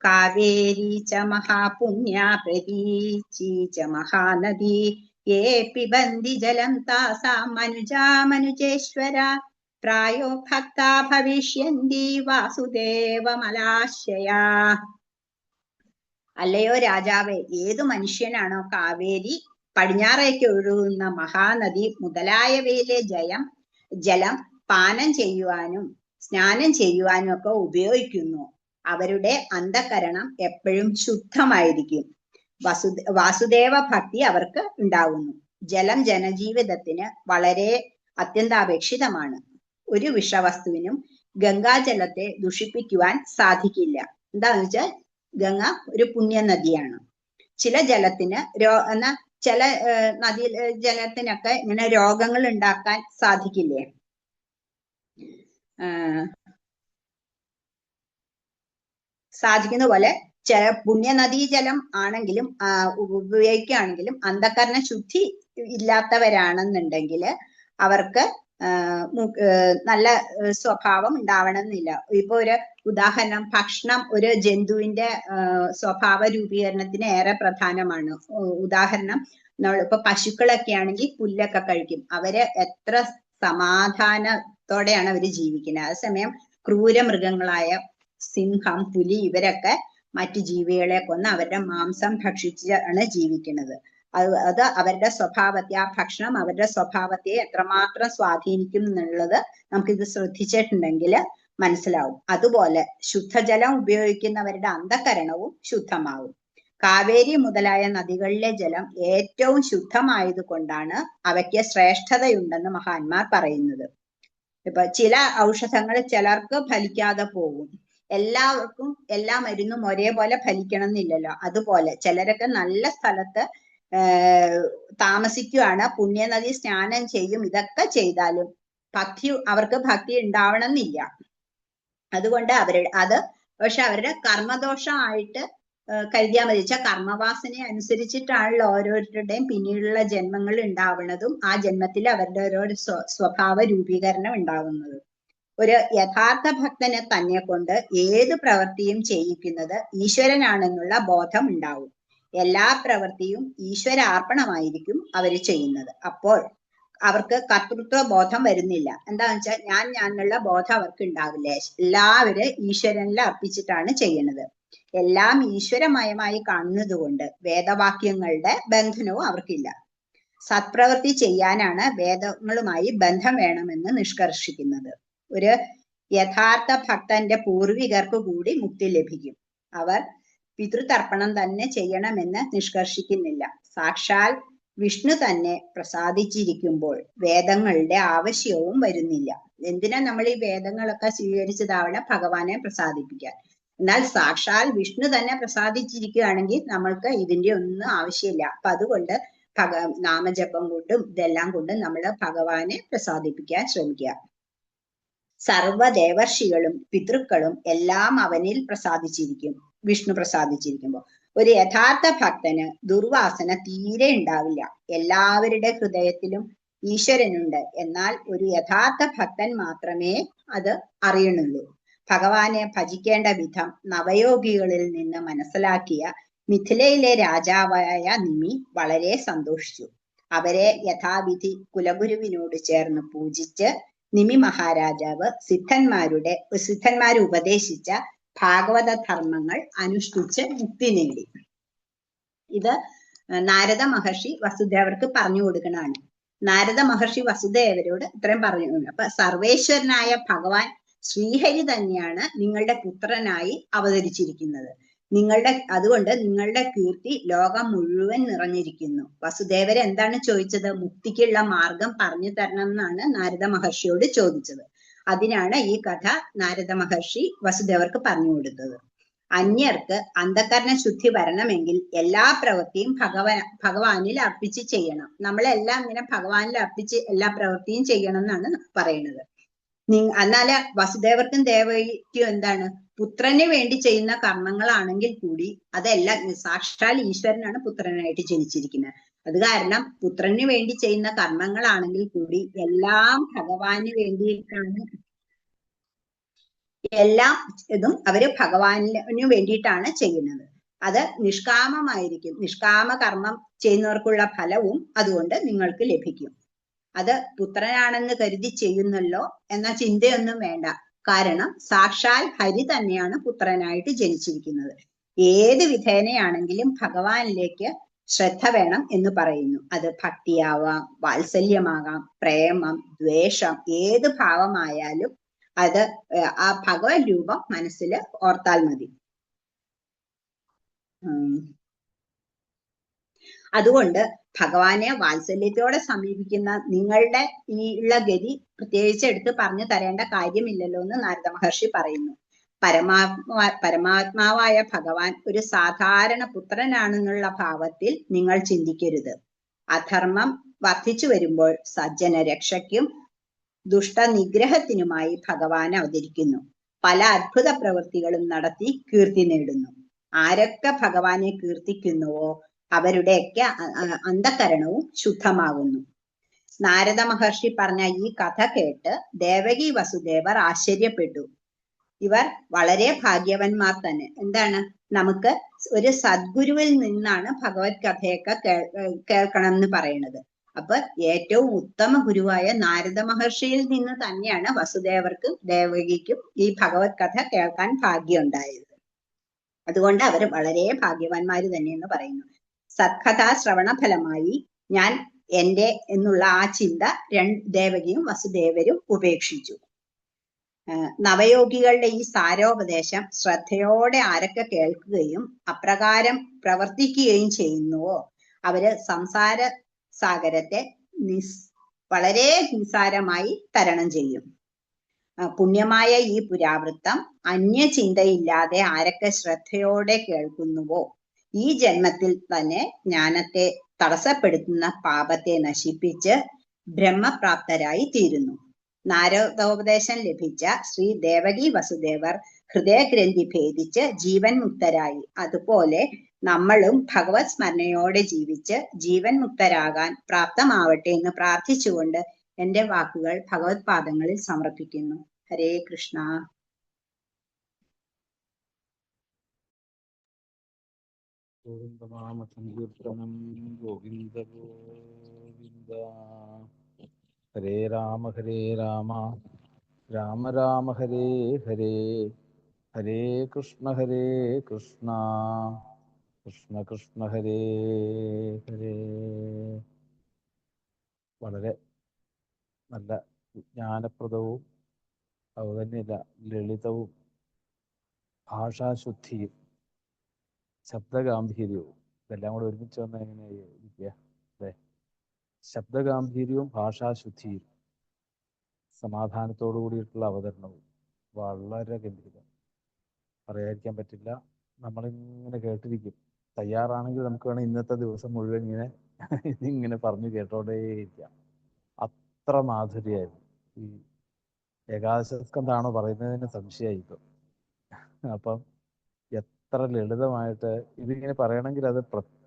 കാവേരി ച മഹാപുണ്യ പ്രതീചി ച മഹാനദി യേ പിബന്തി ജലം താസാം മനുജാ മനുജേശ്വര പ്രായോ ഭക്താ ഭവിഷ്യന്തി വാസുദേവമലാശയാ. അല്ലയോ രാജാവേ, ഏതു മനുഷ്യനാണോ കാവേരി, പടിഞ്ഞാറേക്ക് ഒഴുകുന്ന മഹാനദി മുതലായവയിലെ ജലം പാനം ചെയ്യുവാനും സ്നാനം ചെയ്യുവാനും ഒക്കെ ഉപയോഗിക്കുന്നു, അവരുടെ അന്ധകരണം എപ്പോഴും ശുദ്ധമായിരിക്കും. വാസുദേവ ഭക്തി അവർക്ക് ഉണ്ടാകുന്നു. ജലം ജനജീവിതത്തിന് വളരെ അത്യന്താപേക്ഷിതമാണ്. ഒരു വിഷവസ്തുവിനും ഗംഗാജലത്തെ ദുഷിപ്പിക്കുവാൻ സാധിക്കില്ല. എന്താന്ന് വെച്ചാൽ ഗംഗ ഒരു പുണ്യ നദിയാണ്. ചില ജലത്തിന് ചില നദി ജലത്തിനൊക്കെ ഇങ്ങനെ രോഗങ്ങൾ ഉണ്ടാക്കാൻ സാധിക്കില്ലേ? സാധിക്കുന്ന പോലെ ചില പുണ്യനദീജലം ആണെങ്കിലും ഉപയോഗിക്കുകയാണെങ്കിലും അന്ധകരണ ശുദ്ധി ഇല്ലാത്തവരാണെന്നുണ്ടെങ്കിൽ അവർക്ക് നല്ല സ്വഭാവം ഉണ്ടാവണമെന്നില്ല. ഇപ്പൊ ഒരു ഉദാഹരണം, ഭക്ഷണം ഒരു ജന്തുവിന്റെ സ്വഭാവ രൂപീകരണത്തിന് ഏറെ പ്രധാനമാണ്. ഉദാഹരണം, നമ്മളിപ്പോ പശുക്കളൊക്കെ ആണെങ്കിൽ പുല്ലൊക്കെ കഴിക്കും. അവര് എത്ര സമാധാനത്തോടെയാണ് അവര് ജീവിക്കുന്നത്. അതേസമയം ക്രൂര മൃഗങ്ങളായ സിംഹം, പുലി ഇവരൊക്കെ മറ്റു ജീവികളെ കൊന്ന് അവരുടെ മാംസം ഭക്ഷിച്ചാണ് ജീവിക്കുന്നത്. അത് അവരുടെ സ്വഭാവത്തെ, ആ ഭക്ഷണം അവരുടെ സ്വഭാവത്തെ എത്രമാത്രം സ്വാധീനിക്കും എന്നുള്ളത് നമുക്കിത് ശ്രദ്ധിച്ചിട്ടുണ്ടെങ്കിൽ മനസ്സിലാവും. അതുപോലെ ശുദ്ധജലം ഉപയോഗിക്കുന്നവരുടെ അന്ധകരണവും ശുദ്ധമാവും. കാവേരി മുതലായ നദികളിലെ ജലം ഏറ്റവും ശുദ്ധമായത് കൊണ്ടാണ് അവയ്ക്ക് ശ്രേഷ്ഠതയുണ്ടെന്ന് മഹാന്മാർ പറയുന്നത്. ഇപ്പൊ ചില ഔഷധങ്ങൾ ചിലർക്ക് ഫലിക്കാതെ പോകും. എല്ലാവർക്കും എല്ലാ മരുന്നും ഒരേപോലെ ഫലിക്കണം എന്നില്ലല്ലോ. അതുപോലെ ചിലരൊക്കെ നല്ല സ്ഥലത്ത് താമസിക്കുകയാണ്, പുണ്യനദി സ്നാനം ചെയ്യും, ഇതൊക്കെ ചെയ്താലും അവർക്ക് ഭക്തി ഉണ്ടാവണം എന്നില്ല. അതുകൊണ്ട് പക്ഷെ അവരുടെ കർമ്മദോഷമായിട്ട് കരുതിയാൽ മതി. വെച്ചാൽ കർമ്മവാസന അനുസരിച്ചിട്ടാണല്ലോ ഓരോരുത്തരുടെയും പിന്നീടുള്ള ജന്മങ്ങൾ ഉണ്ടാവുന്നതും ആ ജന്മത്തിൽ അവരുടെ ഓരോ സ്വഭാവ രൂപീകരണം ഉണ്ടാവുന്നതും. ഒരു യഥാർത്ഥ ഭക്തനെ തന്നെ കൊണ്ട് ഏത് പ്രവൃത്തിയും ചെയ്യിക്കുന്നത് ഈശ്വരനാണെന്നുള്ള ബോധം ഉണ്ടാവും. എല്ലാ പ്രവൃത്തിയും ഈശ്വരാർപ്പണമായിരിക്കും അവർ ചെയ്യുന്നത്. അപ്പോൾ അവർക്ക് കർത്തൃത്വ ബോധം വരുന്നില്ല. എന്താന്ന് വെച്ചാൽ ഞാനുള്ള ബോധം അവർക്ക് ഉണ്ടാവില്ല. എല്ലാവരും ഈശ്വരനിൽ അർപ്പിച്ചിട്ടാണ് ചെയ്യുന്നത്. എല്ലാം ഈശ്വരമയമായി കാണുന്നത് കൊണ്ട് വേദവാക്യങ്ങളുടെ ബന്ധനവും അവർക്കില്ല. സത്പ്രവൃത്തി ചെയ്യാനാണ് വേദങ്ങളുമായി ബന്ധം വേണമെന്ന് നിഷ്കർഷിക്കുന്നത്. ഒരു യഥാർത്ഥ ഭക്തന്റെ പൂർവികർക്ക് കൂടി മുക്തി ലഭിക്കും. അവർ പിതൃതർപ്പണം തന്നെ ചെയ്യണമെന്ന് നിഷ്കർഷിക്കുന്നില്ല. സാക്ഷാൽ വിഷ്ണു തന്നെ പ്രസാദിച്ചിരിക്കുമ്പോൾ വേദങ്ങളുടെ ആവശ്യവും വരുന്നില്ല. എന്തിനാ നമ്മൾ ഈ വേദങ്ങളൊക്കെ സ്വീകരിച്ചതാവണ ഭഗവാനെ പ്രസാദിപ്പിക്കാൻ. എന്നാൽ സാക്ഷാൽ വിഷ്ണു തന്നെ പ്രസാദിച്ചിരിക്കുകയാണെങ്കിൽ നമ്മൾക്ക് ഇതിന്റെ ഒന്നും ആവശ്യമില്ല. അപ്പൊ അതുകൊണ്ട് നാമജപം കൊണ്ടും ഇതെല്ലാം കൊണ്ടും നമ്മൾ ഭഗവാനെ പ്രസാദിപ്പിക്കാൻ ശ്രമിക്കുക. സർവദേവർഷികളും പിതൃക്കളും എല്ലാം അവനിൽ പ്രസാദിച്ചിരിക്കും. വിഷ്ണു പ്രസാദിച്ചിരിക്കുമ്പോൾ ഒരു യഥാർത്ഥ ഭക്തന് ദുർവാസന തീരെ ഉണ്ടാവില്ല. എല്ലാവരുടെ ഹൃദയത്തിലും ഈശ്വരനുണ്ട്. എന്നാൽ ഒരു യഥാർത്ഥ ഭക്തൻ മാത്രമേ അത് അറിയണുള്ളൂ. ഭഗവാനെ ഭജിക്കേണ്ട വിധം നവയോഗികളിൽ നിന്ന് മനസ്സിലാക്കിയ മിഥിലയിലെ രാജാവായ നിമി വളരെ സന്തോഷിച്ചു. അവരെ യഥാവിധി കുലഗുരുവിനോട് ചേർന്ന് പൂജിച്ച് നിമി മഹാരാജാവ് സിദ്ധന്മാർ ഉപദേശിച്ച ഭാഗവത ധർമ്മങ്ങൾ അനുഷ്ഠിച്ച് മുക്തി നേടി. ഇത് നാരദ മഹർഷി വസുദേവർക്ക് പറഞ്ഞു കൊടുക്കണാണ്. നാരദ മഹർഷി വസുദേവരോട് ഇത്രയും പറഞ്ഞു. അപ്പൊ സർവേശ്വരനായ ഭഗവാൻ ശ്രീഹരി തന്നെയാണ് നിങ്ങളുടെ പുത്രനായി അവതരിച്ചിരിക്കുന്നത്. അതുകൊണ്ട് നിങ്ങളുടെ കീർത്തി ലോകം മുഴുവൻ നിറഞ്ഞിരിക്കുന്നു. വസുദേവർ എന്താണ് ചോദിച്ചത്? മുക്തിക്കുള്ള മാർഗം പറഞ്ഞു തരണം എന്നാണ് നാരദ മഹർഷിയോട് ചോദിച്ചത്. അതിനാണ് ഈ കഥ നാരദ മഹർഷി വസുദേവർക്ക് പറഞ്ഞു കൊടുത്തത്. അന്യർക്ക് അന്ധകരണ ശുദ്ധി വരണമെങ്കിൽ എല്ലാ പ്രവൃത്തിയും ഭഗവാനിൽ അർപ്പിച്ച് ചെയ്യണം. നമ്മളെല്ലാം ഇങ്ങനെ ഭഗവാനിൽ അർപ്പിച്ച് എല്ലാ പ്രവൃത്തിയും ചെയ്യണം എന്നാണ് പറയുന്നത്. എന്നാല് വസുദേവർക്കും ദേവകിക്കും എന്താണ്? പുത്രന് വേണ്ടി ചെയ്യുന്ന കർമ്മങ്ങളാണെങ്കിൽ കൂടി അതെല്ലാം സാക്ഷാൽ ഈശ്വരനാണ് പുത്രനായിട്ട് ജനിച്ചിരിക്കുന്നത്. അത് കാരണം പുത്രന് വേണ്ടി ചെയ്യുന്ന കർമ്മങ്ങളാണെങ്കിൽ കൂടി എല്ലാം ഭഗവാന് വേണ്ടിയിട്ടാണ്. എല്ലാം ഇതും അവര് ഭഗവാന് വേണ്ടിയിട്ടാണ് ചെയ്യുന്നത്. അത് നിഷ്കാമമായിരിക്കും. നിഷ്കാമ കർമ്മം ചെയ്യുന്നവർക്കുള്ള ഫലവും അതുകൊണ്ട് നിങ്ങൾക്ക് ലഭിക്കും. അത് പുത്രനാണെന്ന് കരുതി ചെയ്യുന്നല്ലോ എന്ന ചിന്തയൊന്നും വേണ്ട. കാരണം സാക്ഷാൽ ഹരി തന്നെയാണ് പുത്രനായിട്ട് ജനിച്ചിരിക്കുന്നത്. ഏത് വിധേനയാണെങ്കിലും ഭഗവാനിലേക്ക് ശ്രദ്ധ വേണം എന്ന് പറയുന്നു. അത് ഭക്തിയാവാം, വാത്സല്യമാകാം, പ്രേമം, ദ്വേഷം, ഏത് ഭാവമായാലും അത് ആ ഭഗവത് രൂപം മനസ്സിൽ ഓർത്താൽ മതി. അതുകൊണ്ട് ഭഗവാനെ വാത്സല്യത്തോടെ സമീപിക്കുന്ന നിങ്ങളുടെ ഈ ഉള്ള ഗതി പ്രത്യേകിച്ച് എടുത്ത് പറഞ്ഞു തരേണ്ട കാര്യമില്ലല്ലോ എന്ന് നാരദ മഹർഷി പറയുന്നു. പരമാത്മാവായ ഭഗവാൻ ഒരു സാധാരണ പുത്രനാണെന്നുള്ള ഭാവത്തിൽ നിങ്ങൾ ചിന്തിക്കരുത്. അധർമ്മം വർദ്ധിച്ചു വരുമ്പോൾ സജ്ജന രക്ഷയ്ക്കും ദുഷ്ടനിഗ്രഹത്തിനുമായി ഭഗവാൻ അവതരിക്കുന്നു. പല അത്ഭുത പ്രവൃത്തികളും നടത്തി കീർത്തി നേടുന്നു. ആരൊക്കെ ഭഗവാനെ കീർത്തിക്കുന്നുവോ അവരുടെയൊക്കെ അന്ധകരണവും ശുദ്ധമാകുന്നു. നാരദ മഹർഷി പറഞ്ഞ ഈ കഥ കേട്ട് ദേവകി വസുദേവർ ആശ്ചര്യപ്പെട്ടു. ഇവർ വളരെ ഭാഗ്യവന്മാർ തന്നെ. എന്താണ്? നമുക്ക് ഒരു സദ്ഗുരുവിൽ നിന്നാണ് ഭഗവത് കഥയൊക്കെ കേൾക്കണം എന്ന് പറയുന്നത്. അപ്പൊ ഏറ്റവും ഉത്തമ ഗുരുവായ നാരദ മഹർഷിയിൽ നിന്ന് തന്നെയാണ് വസുദേവർക്കും ദേവകിക്കും ഈ ഭഗവത് കഥ കേൾക്കാൻ ഭാഗ്യം ഉണ്ടായത്. അതുകൊണ്ട് അവർ വളരെ ഭാഗ്യവാന്മാര് തന്നെയെന്ന് പറയുന്നു. സത്കഥാ ശ്രവണ ഫലമായി ഞാൻ എന്റെ എന്നുള്ള ആ ചിന്ത ദേവകിയും വസുദേവരും ഉപേക്ഷിച്ചു. നവയോഗികളുടെ ഈ സാരോപദേശം ശ്രദ്ധയോടെ ആരൊക്കെ കേൾക്കുകയും അപ്രകാരം പ്രവർത്തിക്കുകയും ചെയ്യുന്നുവോ അവര് സംസാര സാഗരത്തെ വളരെ നിസ്സാരമായി തരണം ചെയ്യും. പുണ്യമായ ഈ പുരാവൃത്തം അന്യചിന്തയില്ലാതെ ആരൊക്കെ ശ്രദ്ധയോടെ കേൾക്കുന്നുവോ ഈ ജന്മത്തിൽ തന്നെ ജ്ഞാനത്തെ തടസ്സപ്പെടുത്തുന്ന പാപത്തെ നശിപ്പിച്ച് ബ്രഹ്മപ്രാപ്തരായി തീരുന്നു. നാരദോപദേശം ലഭിച്ച ശ്രീ ദേവകി വസുദേവർ ഹൃദയഗ്രന്ഥി ഭേദിച്ച് ജീവൻ മുക്തരായി. അതുപോലെ നമ്മളും ഭഗവത് സ്മരണയോടെ ജീവിച്ച് ജീവൻ മുക്തരാകാൻ പ്രാപ്തമാവട്ടെ എന്ന് പ്രാർത്ഥിച്ചുകൊണ്ട് എന്റെ വാക്കുകൾ ഭഗവത് പാദങ്ങളിൽ സമർപ്പിക്കുന്നു. ഹരേ കൃഷ്ണ. ഗോവിന്ദനാമ സങ്കീർത്തനം ഗോവിന്ദ ഗോവിന്ദ. ഹരേ രാമ രാമ രാമ ഹരേ ഹരേ, ഹരേ കൃഷ്ണ കൃഷ്ണ കൃഷ്ണ ഹരേ ഹരേ. വളരെ നല്ല വിജ്ഞാനപ്രദവും അതുതന്നെയല്ല ലളിതവും ഭാഷാശുദ്ധിയും ശബ്ദഗാംഭീര്യവും ഇതെല്ലാം കൂടെ ഒരുമിച്ച് വന്ന എങ്ങനെ ഇരിക്കുക അല്ലേ? ശബ്ദഗാംഭീര്യവും ഭാഷാശുദ്ധിയും സമാധാനത്തോടു കൂടിയിട്ടുള്ള അവതരണവും വളരെ ഗംഭീരം, പറയാതിരിക്കാൻ പറ്റില്ല. നമ്മളിങ്ങനെ കേട്ടിരിക്കും. തയ്യാറാണെങ്കിൽ നമുക്ക് വേണം ഇന്നത്തെ ദിവസം മുഴുവൻ ഇങ്ങനെ പറഞ്ഞു കേട്ടോണ്ടേയിരിക്കാം. അത്ര മാധുര്യമായിരുന്നു. ഈ ഏകാദശസ്കന്ധാണോ പറയുന്നതിന് സംശയമായി ഇപ്പം. അപ്പം എത്ര ലളിതമായിട്ട് ഇതിങ്ങനെ പറയണമെങ്കിൽ അത്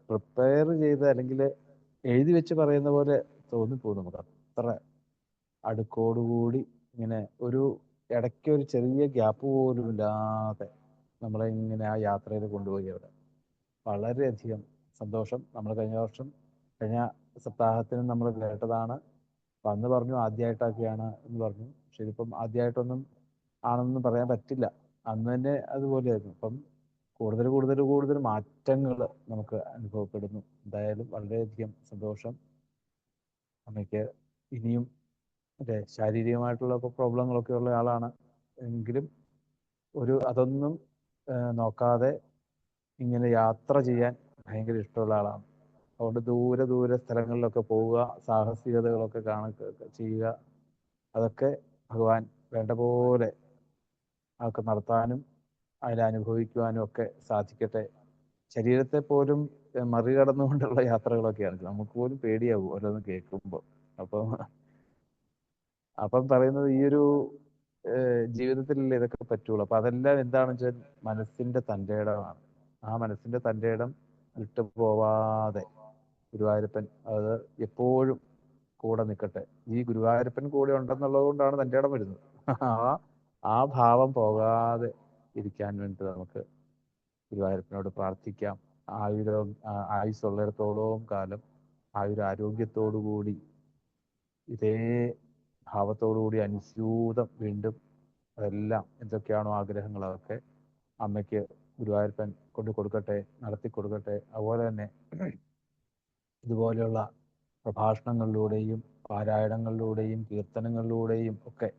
പ്രിപ്പയർ ചെയ്ത് അല്ലെങ്കിൽ എഴുതി വെച്ച് പറയുന്ന പോലെ തോന്നിപ്പോകും നമുക്ക്. അത്ര അടുക്കോടുകൂടി ഇങ്ങനെ ഒരു ഇടയ്ക്ക് ഒരു ചെറിയ ഗ്യാപ്പ് പോലും ഇല്ലാതെ നമ്മളെ ഇങ്ങനെ ആ യാത്രയിൽ കൊണ്ടുപോയി. അവിടെ വളരെയധികം സന്തോഷം. നമ്മൾ കഴിഞ്ഞ സപ്താഹത്തിനും നമ്മൾ കേട്ടതാണ്. അപ്പം അന്ന് പറഞ്ഞു ആദ്യമായിട്ടൊക്കെയാണ് എന്ന് പറഞ്ഞു. പക്ഷെ ഇതിപ്പം ആദ്യമായിട്ടൊന്നും ആണെന്ന് പറയാൻ പറ്റില്ല. അന്ന് തന്നെ അതുപോലെയായിരുന്നു. അപ്പം കൂടുതൽ മാറ്റങ്ങൾ നമുക്ക് അനുഭവപ്പെടുന്നു. എന്തായാലും വളരെയധികം സന്തോഷം. അമ്മയ്ക്ക് ഇനിയും അതെ ശാരീരികമായിട്ടുള്ള പ്രോബ്ലങ്ങളൊക്കെ ഉള്ള ആളാണ് എങ്കിലും അതൊന്നും നോക്കാതെ ഇങ്ങനെ യാത്ര ചെയ്യാൻ ഭയങ്കര ഇഷ്ടമുള്ള ആളാണ്. അതുകൊണ്ട് ദൂരെ സ്ഥലങ്ങളിലൊക്കെ പോവുക, സാഹസികതകളൊക്കെ ചെയ്യുക, അതൊക്കെ ഭഗവാൻ വേണ്ട പോലെ അതൊക്കെ നടത്താനും അതിലനുഭവിക്കുവാനും ഒക്കെ സാധിക്കട്ടെ. ശരീരത്തെ പോലും മറികടന്നുകൊണ്ടുള്ള യാത്രകളൊക്കെയാണ്. നമുക്ക് പോലും പേടിയാവും ഓരോന്ന് കേൾക്കുമ്പോൾ. അപ്പം പറയുന്നത് ഈ ഒരു ജീവിതത്തിലല്ലേ ഇതൊക്കെ പറ്റുള്ളൂ. അപ്പം അതെല്ലാം എന്താണെന്ന് വെച്ചാൽ മനസ്സിന്റെ തൻ്റെ ഇടമാണ്. ആ മനസ്സിന്റെ തൻ്റെ ഇടം വിട്ടു പോവാതെ ഗുരുവായൂരപ്പൻ അത് എപ്പോഴും കൂടെ നിൽക്കട്ടെ. ഈ ഗുരുവായൂരപ്പൻ കൂടെ ഉണ്ടെന്നുള്ളത് കൊണ്ടാണ് തൻ്റെ ഇടം വരുന്നത്. ആ ഭാവം പോകാതെ ഇരിക്കാൻ വേണ്ടി നമുക്ക് ഗുരുവായൂരപ്പനോട് പ്രാർത്ഥിക്കാം. ആയുസ്സുള്ളിടത്തോളം കാലം ആയുരാരോഗ്യത്തോടു കൂടി ഇതേ ഭാവത്തോടുകൂടി അനുസ്യൂതം വീണ്ടും അതെല്ലാം എന്തൊക്കെയാണോ ആഗ്രഹങ്ങൾ അതൊക്കെ അമ്മയ്ക്ക് ഗുരുവായൂരപ്പൻ കൊടുക്കട്ടെ, നടത്തി കൊടുക്കട്ടെ. അതുപോലെ തന്നെ ഇതുപോലെയുള്ള പ്രഭാഷണങ്ങളിലൂടെയും പാരായണങ്ങളിലൂടെയും കീർത്തനങ്ങളിലൂടെയും ഒക്കെ,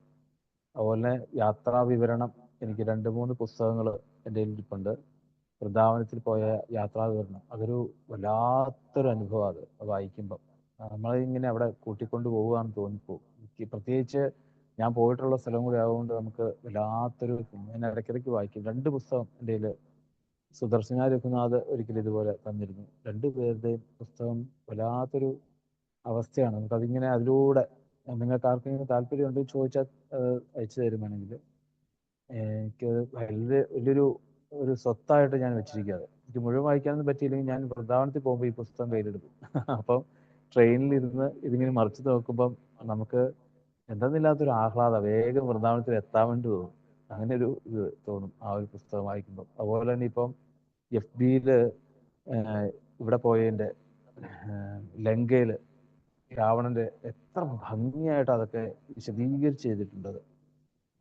അതുപോലെ യാത്രാ വിവരണം, എനിക്ക് 2-3 പുസ്തകങ്ങൾ എൻ്റെ ഇരിപ്പുണ്ട്. വൃന്ദാവനത്തിൽ പോയ യാത്രാ വിവരണം, അതൊരു വല്ലാത്തൊരു അനുഭവമാണ്. അത് വായിക്കുമ്പം നമ്മളിങ്ങനെ അവിടെ കൂട്ടിക്കൊണ്ട് പോവുകയാണെന്ന് തോന്നിപ്പോകും. എനിക്ക് പ്രത്യേകിച്ച് ഞാൻ പോയിട്ടുള്ള സ്ഥലം കൂടി ആയതുകൊണ്ട് നമുക്ക് വല്ലാത്തൊരു, ഞാൻ ഇടയ്ക്കിടയ്ക്ക് വായിക്കും. 2 പുസ്തകം എൻ്റെ കയ്യിൽ സുദർശന രഘുനാഥ് ഒരിക്കലും ഇതുപോലെ തന്നിരുന്നു. 2 പേരുടെയും പുസ്തകം വല്ലാത്തൊരു അവസ്ഥയാണ്. നമുക്കതിങ്ങനെ അതിലൂടെ നിങ്ങൾക്ക് ആർക്കെങ്കിലും താല്പര്യം ഉണ്ടെങ്കിൽ ചോദിച്ചാൽ അയച്ചു തരുവാണെങ്കിൽ എനിക്ക് വലിയൊരു സ്വത്തായിട്ട് ഞാൻ വെച്ചിരിക്കാതെ. എനിക്ക് മുഴുവൻ വായിക്കാനൊന്നും പറ്റിയില്ലെങ്കിൽ ഞാൻ വൃന്ദാവനത്തിൽ പോകുമ്പോൾ ഈ പുസ്തകം കയ്യിലെടുക്കും. അപ്പം ട്രെയിനിലിരുന്ന് ഇതിങ്ങനെ മറിച്ച് നോക്കുമ്പം നമുക്ക് എന്തെന്നില്ലാത്തൊരു ആഹ്ലാദം, വേഗം വൃന്ദാവനത്തിൽ എത്താൻ വേണ്ടി തോന്നും. അങ്ങനെ ഒരു ഇത് തോന്നും ആ ഒരു പുസ്തകം വായിക്കുമ്പോൾ. അതുപോലെ തന്നെ ഇപ്പം FB-യിൽ ഇവിടെ പോയതിൻ്റെ ലങ്കയിൽ രാവണന്റെ എത്ര ഭംഗിയായിട്ട് അതൊക്കെ വിശദീകരിച്ച് ചെയ്തിട്ടുണ്ടത്.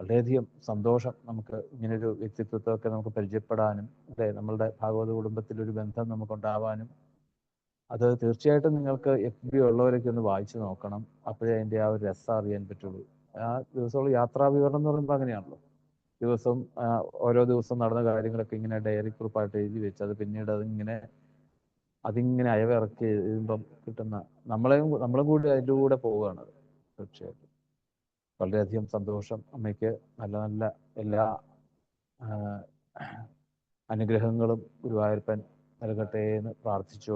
വളരെയധികം സന്തോഷം. നമുക്ക് ഇങ്ങനൊരു വ്യക്തിത്വത്തൊക്കെ നമുക്ക് പരിചയപ്പെടാനും അല്ലേ, നമ്മളുടെ ഭാഗവത കുടുംബത്തിലൊരു ബന്ധം നമുക്കുണ്ടാവാനും. അത് തീർച്ചയായിട്ടും നിങ്ങൾക്ക് FB ഉള്ളവരൊക്കെ ഒന്ന് വായിച്ചു നോക്കണം. അപ്പോഴേ അതിൻ്റെ ആ ഒരു രസം അറിയാൻ പറ്റുള്ളൂ. ആ ദിവസമുള്ള യാത്രാ വിവരണം എന്ന് പറയുമ്പോൾ അങ്ങനെയാണല്ലോ. ഓരോ ദിവസം നടന്ന കാര്യങ്ങളൊക്കെ ഇങ്ങനെ ഡയറി കുറിപ്പായിട്ട് എഴുതി വെച്ച് അത് പിന്നീട് അതിങ്ങനെ അയവിറക്കി എഴുതുമ്പം കിട്ടുന്ന നമ്മളും കൂടി അതിൻ്റെ കൂടെ പോവുകയാണ്. തീർച്ചയായിട്ടും വളരെയധികം സന്തോഷം. അമ്മയ്ക്ക് നല്ല എല്ലാ അനുഗ്രഹങ്ങളും ഗുരുവായൂരപ്പൻ നൽകട്ടെ എന്ന് പ്രാർത്ഥിച്ചു.